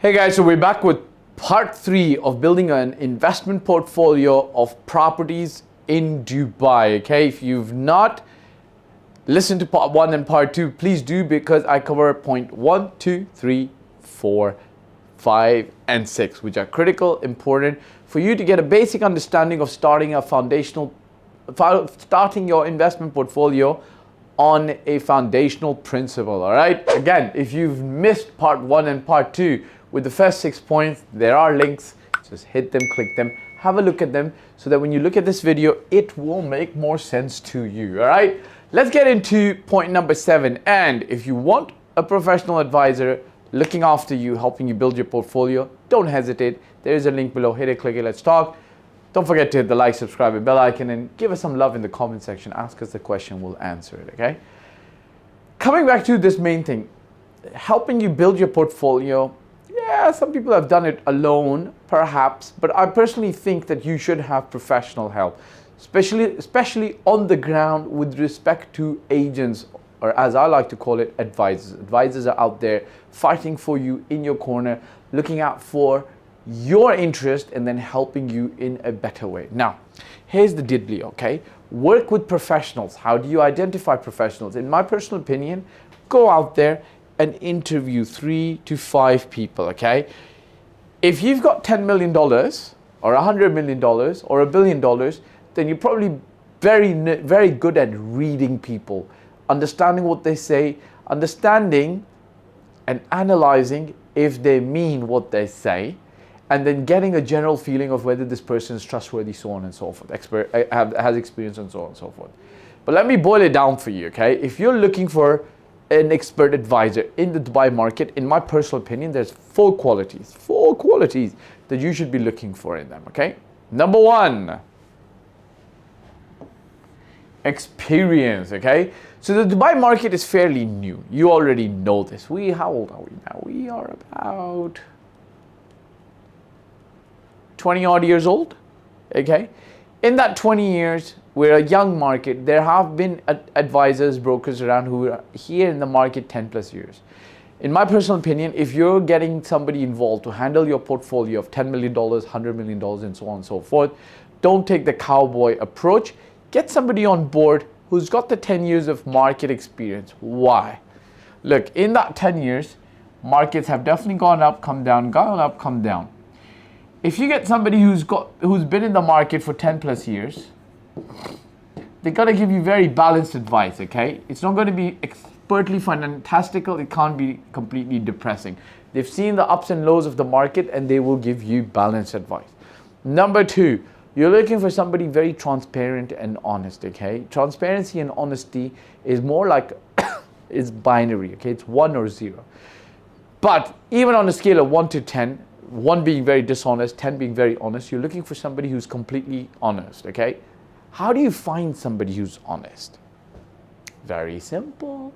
Hey guys, so we're back with part 3 of building an investment portfolio of properties in Dubai. Okay, if you've not listened to part 1 and part 2, please do, because I cover point 1, 2, 3, 4, 5 and 6, which are critical, important for you to get a basic understanding of starting your investment portfolio on a foundational principle. All right, again, if you've missed part 1 and part 2 with the first 6 points, there are links. Just hit them, click them, have a look at them, so that when you look at this video, it will make more sense to you. All right, let's get into point number 7. And if you want a professional advisor looking after you, helping you build your portfolio, don't hesitate. There is a link below. Hit it, click it, let's talk. Don't forget to hit the like, subscribe, and bell icon, and give us some love in the comment section. Ask us the question, we'll answer it. Okay, coming back to this main thing, helping you build your portfolio. Yeah, some people have done it alone, perhaps, but I personally think that you should have professional help, especially on the ground with respect to agents, or as I like to call it, advisors. Advisors are out there fighting for you in your corner, looking out for your interest and then helping you in a better way. Now, here's the diddly, okay? Work with professionals. How do you identify professionals? In my personal opinion, go out there and interview 3 to 5 people, okay? If you've got $10 million or $100 million or $1 billion, then you're probably very good at reading people, understanding what they say, understanding and analyzing if they mean what they say, and then getting a general feeling of whether this person is trustworthy, so on and so forth, has experience and so on and so forth. But let me boil it down for you, okay? If you're looking for an expert advisor in the Dubai market, in my personal opinion, there's 4 qualities that you should be looking for in them, okay? Number 1, experience, okay? So the Dubai market is fairly new. You already know this. How old are we now? We are about 20 odd years old, okay? In that 20 years, we're a young market. There have been advisors, brokers around who are here in the market 10 plus years. In my personal opinion, if you're getting somebody involved to handle your portfolio of $10 million, $100 million, and so on and so forth, don't take the cowboy approach. Get somebody on board who's got the 10 years of market experience. Why? Look, in that 10 years, markets have definitely gone up, come down, gone up, come down. If you get somebody who's been in the market for 10 plus years, they're going to give you very balanced advice, okay? It's not going to be expertly fantastical. It can't be completely depressing. They've seen the ups and lows of the market, and they will give you balanced advice. Number 2, you're looking for somebody very transparent and honest, okay? Transparency and honesty is more like, it's binary, okay? It's 1 or 0. But even on a scale of 1 to 10, 1 being very dishonest, 10 being very honest, you're looking for somebody who's completely honest, okay? How do you find somebody who's honest? Very simple.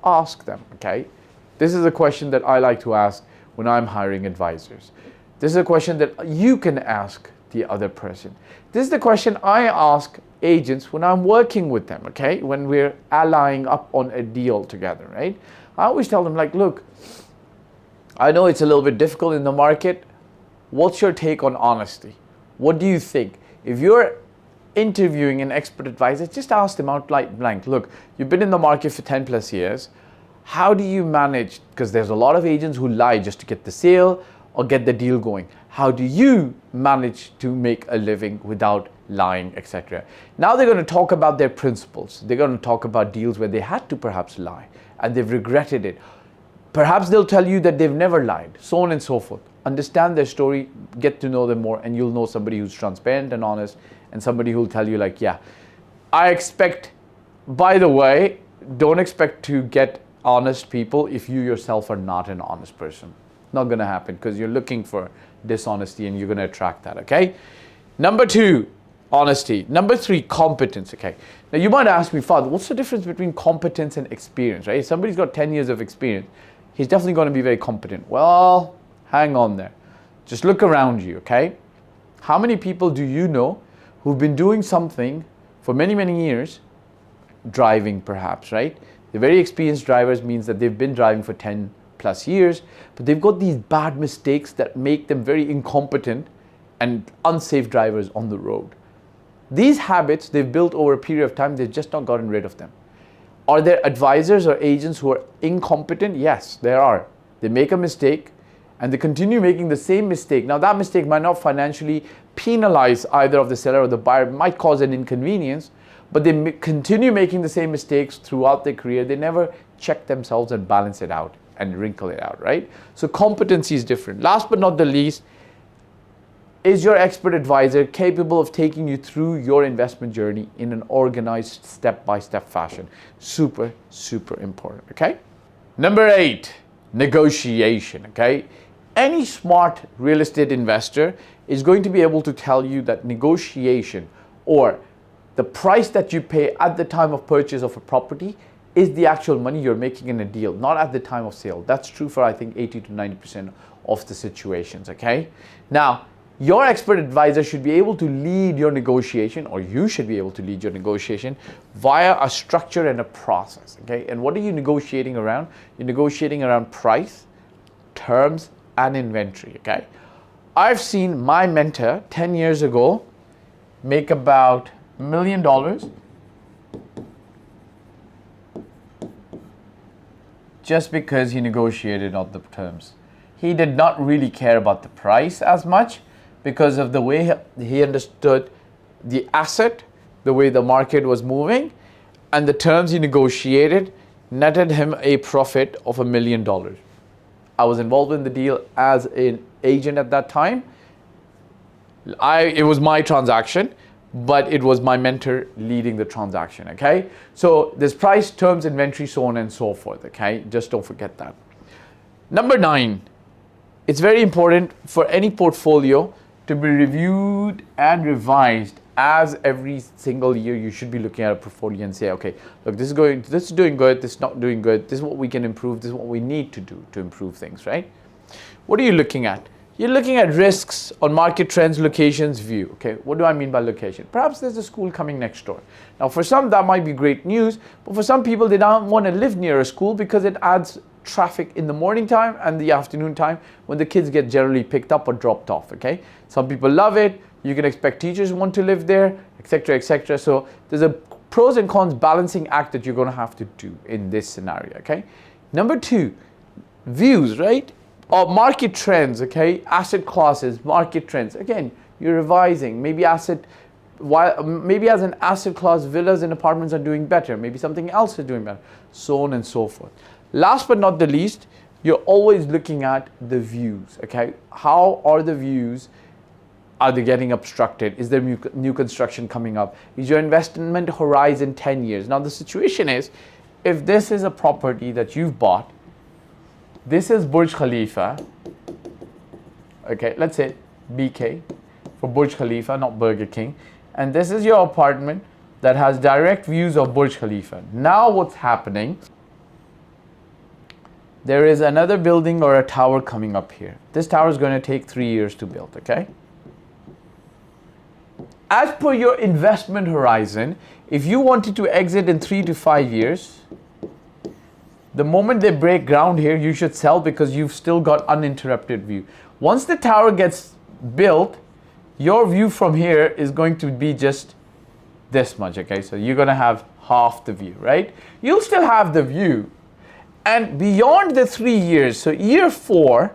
Ask them, okay? This is a question that I like to ask when I'm hiring advisors. This is a question that you can ask the other person. This is the question I ask agents when I'm working with them, okay? When we're allying up on a deal together, right? I always tell them, like, look, I know it's a little bit difficult in the market. What's your take on honesty? What do you think? If you're interviewing an expert advisor, just ask them out blank. Look, you've been in the market for 10 plus years. How do you manage? Because there's a lot of agents who lie just to get the sale or get the deal going. How do you manage to make a living without lying, etc.? Now they're going to talk about their principles. They're going to talk about deals where they had to perhaps lie and they've regretted it. Perhaps they'll tell you that they've never lied, so on and so forth. Understand their story, get to know them more, and you'll know somebody who's transparent and honest, and somebody who'll tell you, like, yeah, I expect, by the way, don't expect to get honest people if you yourself are not an honest person. Not going to happen, because you're looking for dishonesty and you're going to attract that, okay? Number 2, honesty. Number 3, competence, okay? Now you might ask me, Fahd, what's the difference between competence and experience, right? If somebody's got 10 years of experience, he's definitely going to be very competent. Well, hang on there. Just look around you, okay? How many people do you know who've been doing something for many, many years, driving perhaps, right? The very experienced drivers means that they've been driving for 10 plus years, but they've got these bad mistakes that make them very incompetent and unsafe drivers on the road. These habits they've built over a period of time, they've just not gotten rid of them. Are there advisors or agents who are incompetent? Yes, there are. They make a mistake and they continue making the same mistake. Now that mistake might not financially penalize either of the seller or the buyer, might cause an inconvenience, but they continue making the same mistakes throughout their career. They never check themselves and balance it out and wrinkle it out, right? So competency is different. Last but not the least, is your expert advisor capable of taking you through your investment journey in an organized step-by-step fashion? Super, super important, okay? Number 8, negotiation, okay? Any smart real estate investor is going to be able to tell you that negotiation, or the price that you pay at the time of purchase of a property, is the actual money you're making in a deal, not at the time of sale. That's true for, I think, 80 to 90% of the situations, okay? Now, your expert advisor should be able to lead your negotiation, or you should be able to lead your negotiation via a structure and a process, okay? And what are you negotiating around? You're negotiating around price, terms, and inventory, okay? I've seen my mentor 10 years ago make about $1 million just because he negotiated on the terms. He did not really care about the price as much, because of the way he understood the asset, the way the market was moving, and the terms he negotiated netted him a profit of $1 million. I was involved in the deal as an agent at that time. It was my transaction, but it was my mentor leading the transaction, okay? So there's price, terms, inventory, so on and so forth, okay? Just don't forget that. Number 9, it's very important for any portfolio to be reviewed and revised as every single year. You should be looking at a portfolio and say, okay, look, this is doing good, this is not doing good, this is what we can improve, this is what we need to do to improve things, right? What are you looking at? You're looking at risks on market trends, locations, view, okay? What do I mean by location? Perhaps there's a school coming next door. Now, for some, that might be great news, but for some people, they don't want to live near a school because it adds traffic in the morning time and the afternoon time when the kids get generally picked up or dropped off, okay? Some people love it. You can expect teachers want to live there, etc., etc. So there's a pros and cons balancing act that you're going to have to do in this scenario, okay? Number 2, views, right? Or market trends, okay? Asset classes, market trends. Again, you're revising. Maybe as an asset class, villas and apartments are doing better. Maybe something else is doing better, so on and so forth. Last but not the least, you're always looking at the views, okay? How are the views? Are they getting obstructed? Is there new construction coming up? Is your investment horizon 10 years? Now the situation is, if this is a property that you've bought, this is Burj Khalifa, okay, let's say BK for Burj Khalifa, not Burger King, and this is your apartment that has direct views of Burj Khalifa. Now what's happening? There is another building or a tower coming up here. This tower is going to take 3 years to build, okay? As per your investment horizon, if you wanted to exit in 3 to 5 years, the moment they break ground here, you should sell because you've still got uninterrupted view. Once the tower gets built, your view from here is going to be just this much, okay? So you're going to have half the view, right? You'll still have the view. And beyond the 3 years, so year 4,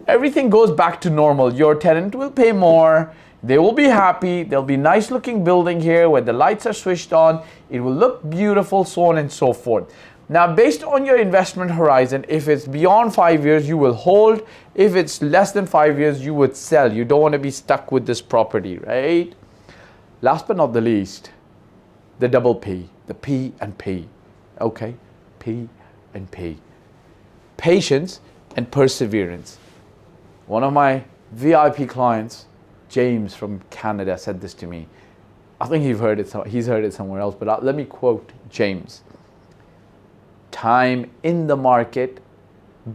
everything goes back to normal. Your tenant will pay more. They will be happy. There'll be nice looking building here where the lights are switched on. It will look beautiful, so on and so forth. Now, based on your investment horizon, if it's beyond 5 years, you will hold. If it's less than 5 years, you would sell. You don't want to be stuck with this property, right? Last but not the least, the double P, the P and P, okay? P and P. Patience and perseverance. One of my VIP clients, James from Canada, said this to me. I think he's heard it somewhere else, but let me quote James. Time in the market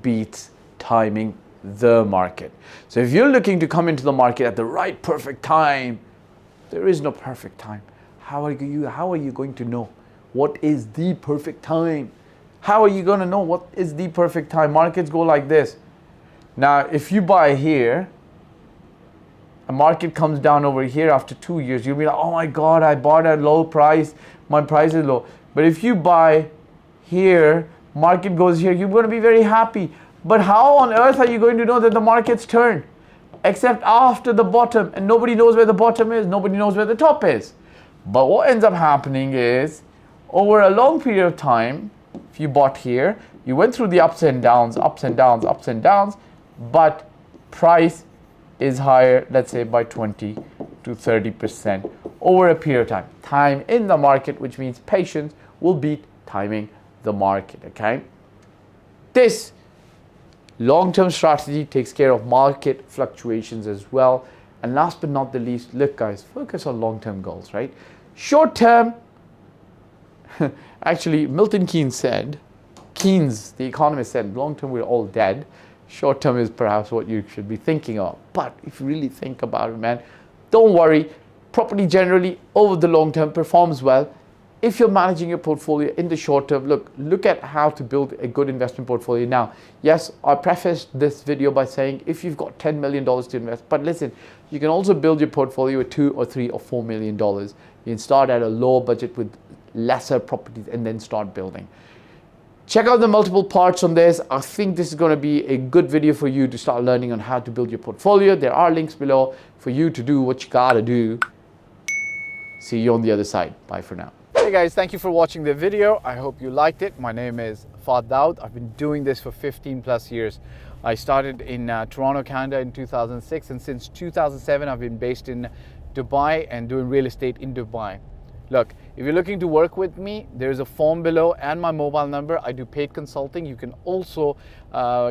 beats timing the market. So if you're looking to come into the market at the right perfect time, there is no perfect time. How are you going to know what is the perfect time? How are you going to know what is the perfect time? Markets go like this. Now, if you buy here, a market comes down over here after 2 years, you'll be like, oh my God, I bought at low price, my price is low. But if you buy here, market goes here, you're going to be very happy. But how on earth are you going to know that the market's turned? Except after the bottom, and nobody knows where the bottom is, nobody knows where the top is. But what ends up happening is, over a long period of time, if you bought here, you went through the ups and downs, ups and downs, ups and downs, but price is higher, let's say by 20 to 30% over a period of time. Time in the market, which means patience, will beat timing the market, okay? This long-term strategy takes care of market fluctuations as well. And last but not the least, look guys, focus on long-term goals, right? Short-term, actually Milton Keynes, the economist said, long-term we're all dead. Short-term is perhaps what you should be thinking of. But if you really think about it, man, don't worry. Property generally over the long term performs well. If you're managing your portfolio in the short term, look at how to build a good investment portfolio now. Yes, I prefaced this video by saying if you've got $10 million to invest, but listen, you can also build your portfolio with $2 or $3 or $4 million. You can start at a lower budget with lesser properties and then start building. Check out the multiple parts on this. I think this is going to be a good video for you to start learning on how to build your portfolio. There are links below for you to do what you gotta do. See you on the other side. Bye for now. Hey guys, thank you for watching the video. I hope you liked it. My name is Fahd Dawood. I've been doing this for 15 plus years. I started in Toronto, Canada in 2006, and since 2007 I've been based in Dubai and doing real estate in Dubai. Look, if you're looking to work with me, there's a form below and my mobile number. I do paid consulting. You can also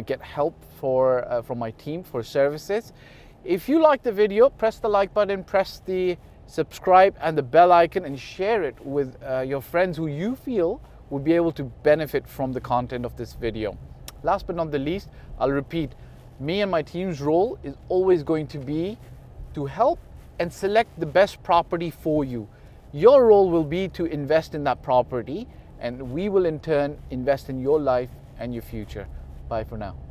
get help from my team for services. If you like the video, press the like button, press the subscribe and the bell icon, and share it with your friends who you feel would be able to benefit from the content of this video. Last but not the least, I'll repeat, me and my team's role is always going to be to help and select the best property for you. Your role will be to invest in that property, and we will in turn invest in your life and your future. Bye for now.